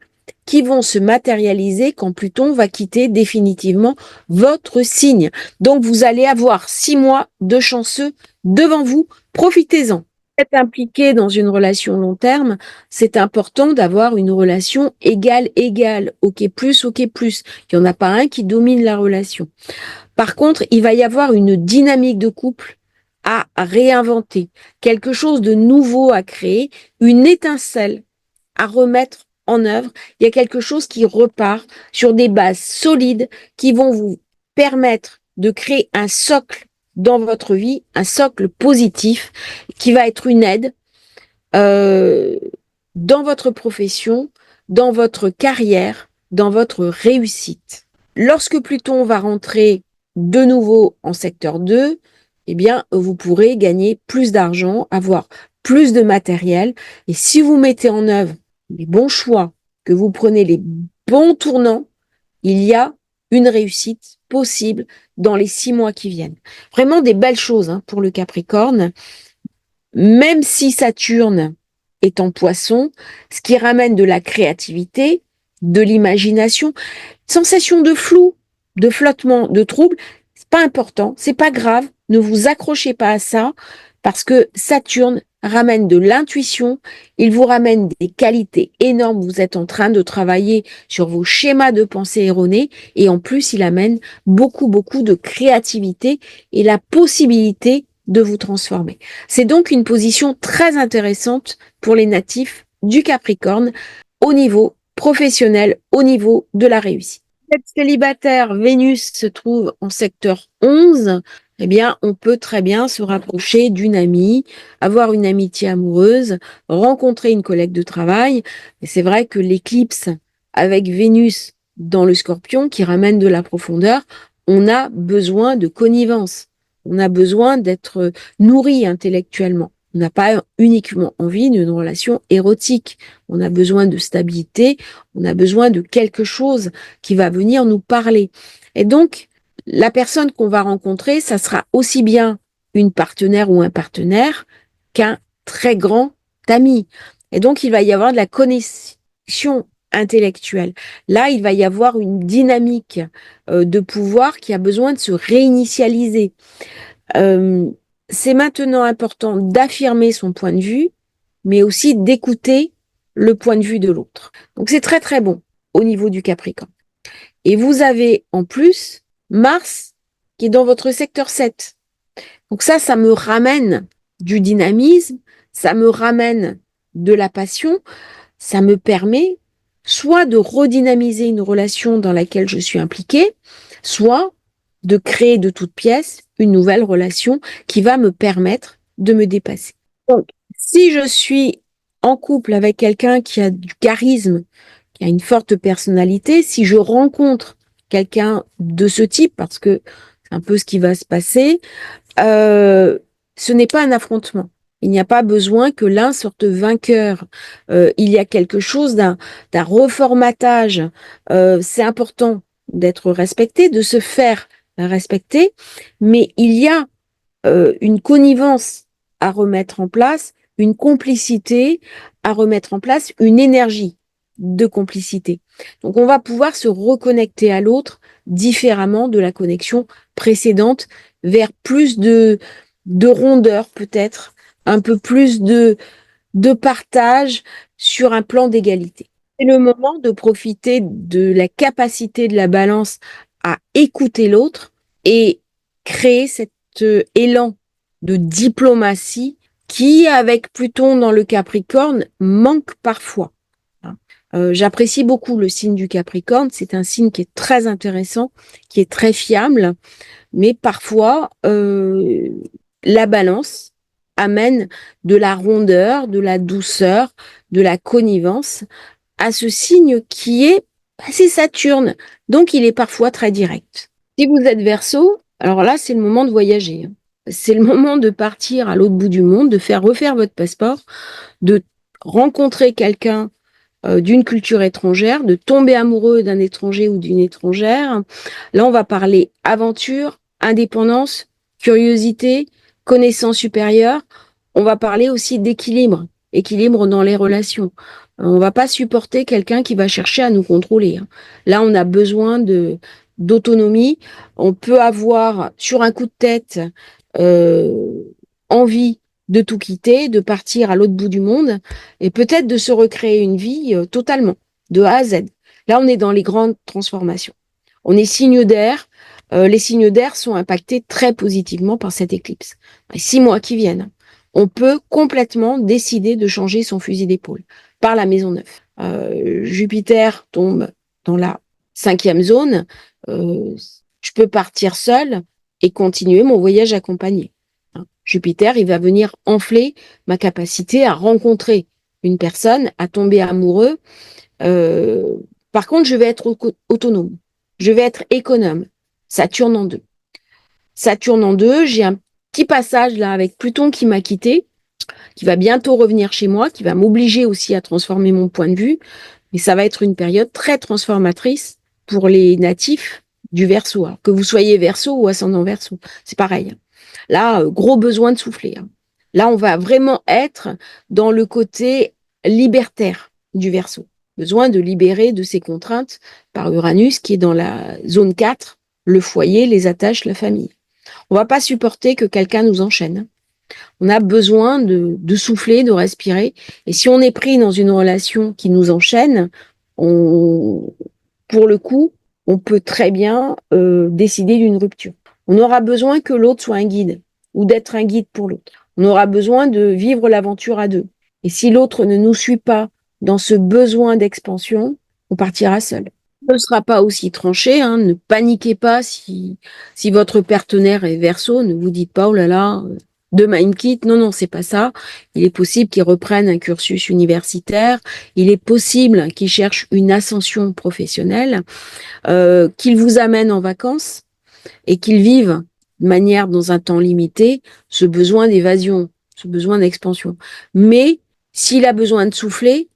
A: qui vont se matérialiser quand Pluton va quitter définitivement votre signe. Donc vous allez avoir 6 mois de chanceux devant vous, profitez-en. Être impliqué dans une relation long terme, c'est important d'avoir une relation égale-égale, ok plus, ok plus. Il n'y en a pas un qui domine la relation. Par contre, il va y avoir une dynamique de couple à réinventer, quelque chose de nouveau à créer, une étincelle à remettre en œuvre. Il y a quelque chose qui repart sur des bases solides qui vont vous permettre de créer un socle dans votre vie, un socle positif qui va être une aide, euh, dans votre profession, dans votre carrière, dans votre réussite. Lorsque Pluton va rentrer de nouveau en secteur 2, eh bien, vous pourrez gagner plus d'argent, avoir plus de matériel. Et si vous mettez en œuvre les bons choix, que vous prenez les bons tournants, il y a une réussite possible dans les 6 mois qui viennent. Vraiment des belles choses pour le Capricorne, même si Saturne est en Poisson, ce qui ramène de la créativité, de l'imagination, sensation de flou, de flottement, de trouble. C'est pas important, c'est pas grave, ne vous accrochez pas à ça, parce que Saturne ramène de l'intuition, il vous ramène des qualités énormes, vous êtes en train de travailler sur vos schémas de pensée erronés, et en plus il amène beaucoup, beaucoup de créativité et la possibilité de vous transformer. C'est donc une position très intéressante pour les natifs du Capricorne au niveau professionnel, au niveau de la réussite. Si vous êtes célibataire, Vénus se trouve en secteur 11, eh bien, on peut très bien se rapprocher d'une amie, avoir une amitié amoureuse, rencontrer une collègue de travail. Et c'est vrai que l'éclipse avec Vénus dans le Scorpion, qui ramène de la profondeur, on a besoin de connivence. On a besoin d'être nourri intellectuellement. On n'a pas uniquement envie d'une relation érotique. On a besoin de stabilité, on a besoin de quelque chose qui va venir nous parler. Et donc, la personne qu'on va rencontrer, ça sera aussi bien une partenaire ou un partenaire qu'un très grand ami. Et donc, il va y avoir de la connexion intellectuelle. Là, il va y avoir une dynamique de pouvoir qui a besoin de se réinitialiser. C'est maintenant important d'affirmer son point de vue, mais aussi d'écouter le point de vue de l'autre. Donc c'est très très bon au niveau du Capricorne. Et vous avez en plus Mars qui est dans votre secteur 7. Donc ça me ramène du dynamisme, ça me ramène de la passion, ça me permet soit de redynamiser une relation dans laquelle je suis impliquée, soit de créer de toutes pièces une nouvelle relation qui va me permettre de me dépasser. Donc, si je suis en couple avec quelqu'un qui a du charisme, qui a une forte personnalité, si je rencontre quelqu'un de ce type, parce que c'est un peu ce qui va se passer, ce n'est pas un affrontement. Il n'y a pas besoin que l'un sorte vainqueur. Il y a quelque chose d'un reformatage. C'est important d'être respecté, de se faire respecter, mais il y a une connivence à remettre en place, une complicité à remettre en place, une énergie de complicité. Donc on va pouvoir se reconnecter à l'autre différemment de la connexion précédente vers plus de rondeur peut-être, un peu plus de partage sur un plan d'égalité. C'est le moment de profiter de la capacité de la balance à écouter l'autre et créer cet élan de diplomatie qui, avec Pluton dans le Capricorne, manque parfois. J'apprécie beaucoup le signe du Capricorne, c'est un signe qui est très intéressant, qui est très fiable, mais parfois la balance amène de la rondeur, de la douceur, de la connivence à ce signe qui est assez Saturne, donc il est parfois très direct. Si vous êtes Verseau, alors là c'est le moment de voyager. C'est le moment de partir à l'autre bout du monde, de faire refaire votre passeport, de rencontrer quelqu'un d'une culture étrangère, de tomber amoureux d'un étranger ou d'une étrangère. Là, on va parler aventure, indépendance, curiosité, connaissance supérieure. On va parler aussi d'équilibre, équilibre dans les relations. On va pas supporter quelqu'un qui va chercher à nous contrôler. Là, on a besoin d'autonomie. On peut avoir, sur un coup de tête, envie de tout quitter, de partir à l'autre bout du monde et peut-être de se recréer une vie totalement, de A à Z. Là, on est dans les grandes transformations. On est signe d'air. Les signes d'air sont impactés très positivement par cette éclipse. Les 6 mois qui viennent, on peut complètement décider de changer son fusil d'épaule par la maison 9. Jupiter tombe dans la 5e zone. Je peux partir seule et continuer mon voyage accompagné. Jupiter, il va venir enfler ma capacité à rencontrer une personne à tomber amoureux. Euh, Par contre, je vais être autonome. Je vais être économe. Saturne en deux. Saturne en deux, j'ai un petit passage là avec Pluton qui m'a quitté, qui va bientôt revenir chez moi, qui va m'obliger aussi à transformer mon point de vue. Mais ça va être une période très transformatrice pour les natifs du Verseau. Alors, que vous soyez Verseau ou ascendant Verseau, c'est pareil. Là, gros besoin de souffler. Là, on va vraiment être dans le côté libertaire du Verseau. Besoin de libérer de ses contraintes par Uranus qui est dans la zone 4, le foyer, les attaches, la famille. On va pas supporter que quelqu'un nous enchaîne. On a besoin de souffler, de respirer. Et si on est pris dans une relation qui nous enchaîne, pour le coup, on peut très bien décider d'une rupture. On aura besoin que l'autre soit un guide ou d'être un guide pour l'autre. On aura besoin de vivre l'aventure à deux. Et si l'autre ne nous suit pas dans ce besoin d'expansion, on partira seul. Ne sera pas aussi tranché, hein, ne paniquez pas si votre partenaire est Verseau, ne vous dites pas oh là là, demain il me quitte. Non, non, c'est pas ça. Il est possible qu'il reprenne un cursus universitaire, il est possible qu'il cherche une ascension professionnelle, qu'il vous amène en vacances et qu'il vive de manière dans un temps limité ce besoin d'évasion, ce besoin d'expansion. Mais s'il a besoin de souffler,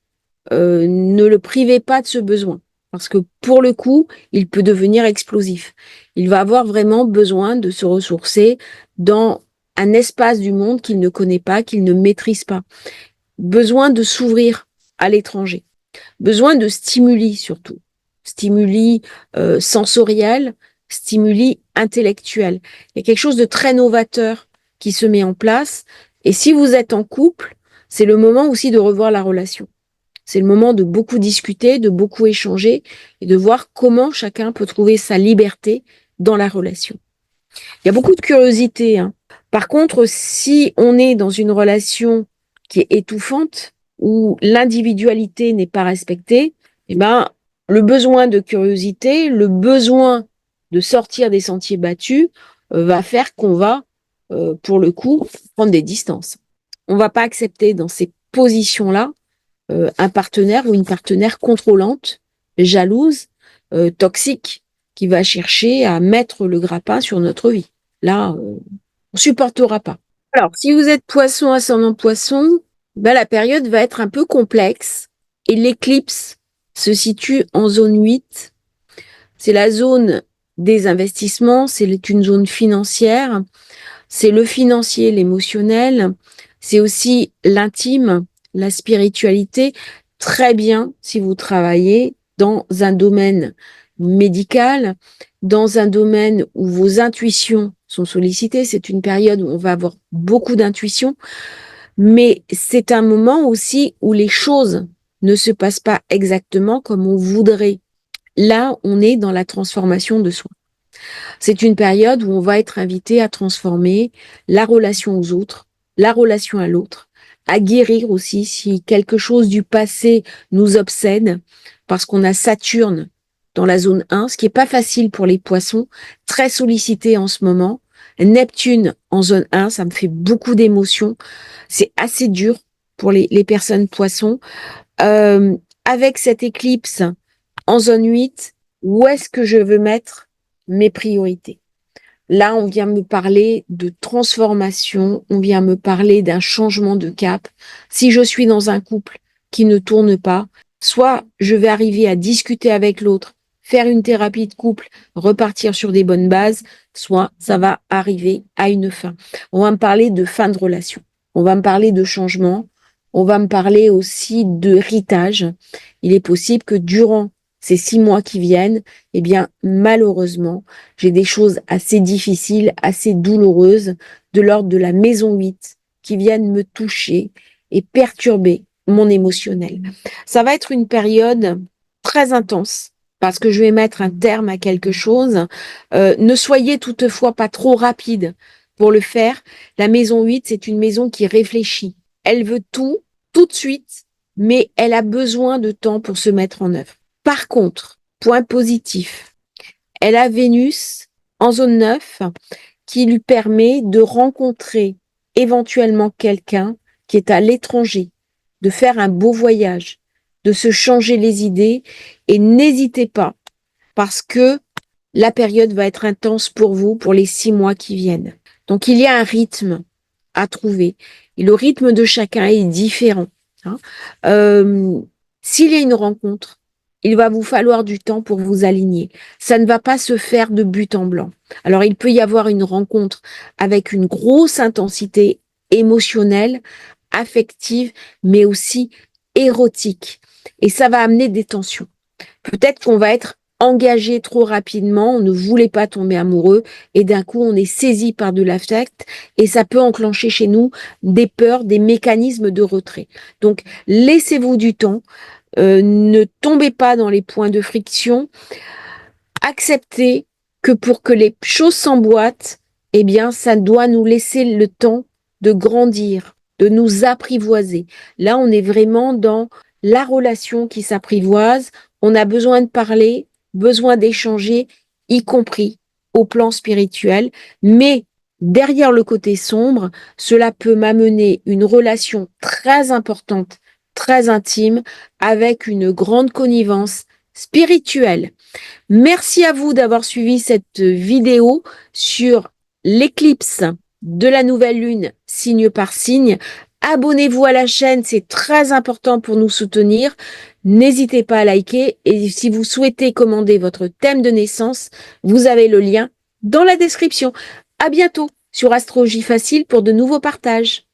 A: ne le privez pas de ce besoin. Parce que pour le coup, il peut devenir explosif. Il va avoir vraiment besoin de se ressourcer dans un espace du monde qu'il ne connaît pas, qu'il ne maîtrise pas. Besoin de s'ouvrir à l'étranger. Besoin de stimuli surtout. Stimuli sensoriels, stimuli intellectuels. Il y a quelque chose de très novateur qui se met en place. Et si vous êtes en couple, c'est le moment aussi de revoir la relation. C'est le moment de beaucoup discuter, de beaucoup échanger et de voir comment chacun peut trouver sa liberté dans la relation. Il y a beaucoup de curiosité, hein. Par contre, si on est dans une relation qui est étouffante, où l'individualité n'est pas respectée, eh ben, le besoin de curiosité, le besoin de sortir des sentiers battus va faire qu'on va, pour le coup, prendre des distances. On va pas accepter dans ces positions-là un partenaire ou une partenaire contrôlante, jalouse, toxique, qui va chercher à mettre le grappin sur notre vie. Là, on supportera pas. Alors, si vous êtes poisson, ascendant poisson, ben, la période va être un peu complexe et l'éclipse se situe en zone 8. C'est la zone des investissements, c'est une zone financière, c'est le financier, l'émotionnel, c'est aussi l'intime, la spiritualité. Très bien si vous travaillez dans un domaine médical, dans un domaine où vos intuitions sont sollicitées. C'est une période où on va avoir beaucoup d'intuitions, mais c'est un moment aussi où les choses ne se passent pas exactement comme on voudrait. Là, on est dans la transformation de soi. C'est une période où on va être invité à transformer la relation aux autres, la relation à l'autre, à guérir aussi si quelque chose du passé nous obsède, parce qu'on a Saturne dans la zone 1, ce qui n'est pas facile pour les poissons, très sollicité en ce moment. Neptune en zone 1, ça me fait beaucoup d'émotions. C'est assez dur pour les personnes poissons. Avec cette éclipse en zone 8, où est-ce que je veux mettre mes priorités? Là, on vient me parler de transformation, on vient me parler d'un changement de cap. Si je suis dans un couple qui ne tourne pas, soit je vais arriver à discuter avec l'autre, faire une thérapie de couple, repartir sur des bonnes bases, soit ça va arriver à une fin. On va me parler de fin de relation, on va me parler de changement, on va me parler aussi de héritage. Il est possible que durant ces 6 mois qui viennent, eh bien, malheureusement, j'ai des choses assez difficiles, assez douloureuses, de l'ordre de la maison 8, qui viennent me toucher et perturber mon émotionnel. Ça va être une période très intense parce que je vais mettre un terme à quelque chose. Ne soyez toutefois pas trop rapide pour le faire. La maison 8, c'est une maison qui réfléchit. Elle veut tout de suite, mais elle a besoin de temps pour se mettre en œuvre. Par contre, point positif, elle a Vénus en zone 9 qui lui permet de rencontrer éventuellement quelqu'un qui est à l'étranger, de faire un beau voyage, de se changer les idées et n'hésitez pas parce que la période va être intense pour vous pour les 6 mois qui viennent. Donc, il y a un rythme à trouver et le rythme de chacun est différent. Hein. S'il y a une rencontre, il va vous falloir du temps pour vous aligner. Ça ne va pas se faire de but en blanc. Alors, il peut y avoir une rencontre avec une grosse intensité émotionnelle, affective, mais aussi érotique. Et ça va amener des tensions. Peut-être qu'on va être engagé trop rapidement, on ne voulait pas tomber amoureux et d'un coup on est saisi par de l'affect et ça peut enclencher chez nous des peurs, des mécanismes de retrait. Donc laissez-vous du temps, ne tombez pas dans les points de friction, acceptez que pour que les choses s'emboîtent, eh bien ça doit nous laisser le temps de grandir, de nous apprivoiser. Là on est vraiment dans la relation qui s'apprivoise, on a besoin de parler, besoin d'échanger, y compris au plan spirituel, mais derrière le côté sombre, cela peut m'amener une relation très importante, très intime, avec une grande connivence spirituelle. Merci à vous d'avoir suivi cette vidéo sur l'éclipse de la nouvelle lune, signe par signe. Abonnez-vous à la chaîne, c'est très important pour nous soutenir. N'hésitez pas à liker et si vous souhaitez commander votre thème de naissance, vous avez le lien dans la description. À bientôt sur Astrologie Facile pour de nouveaux partages.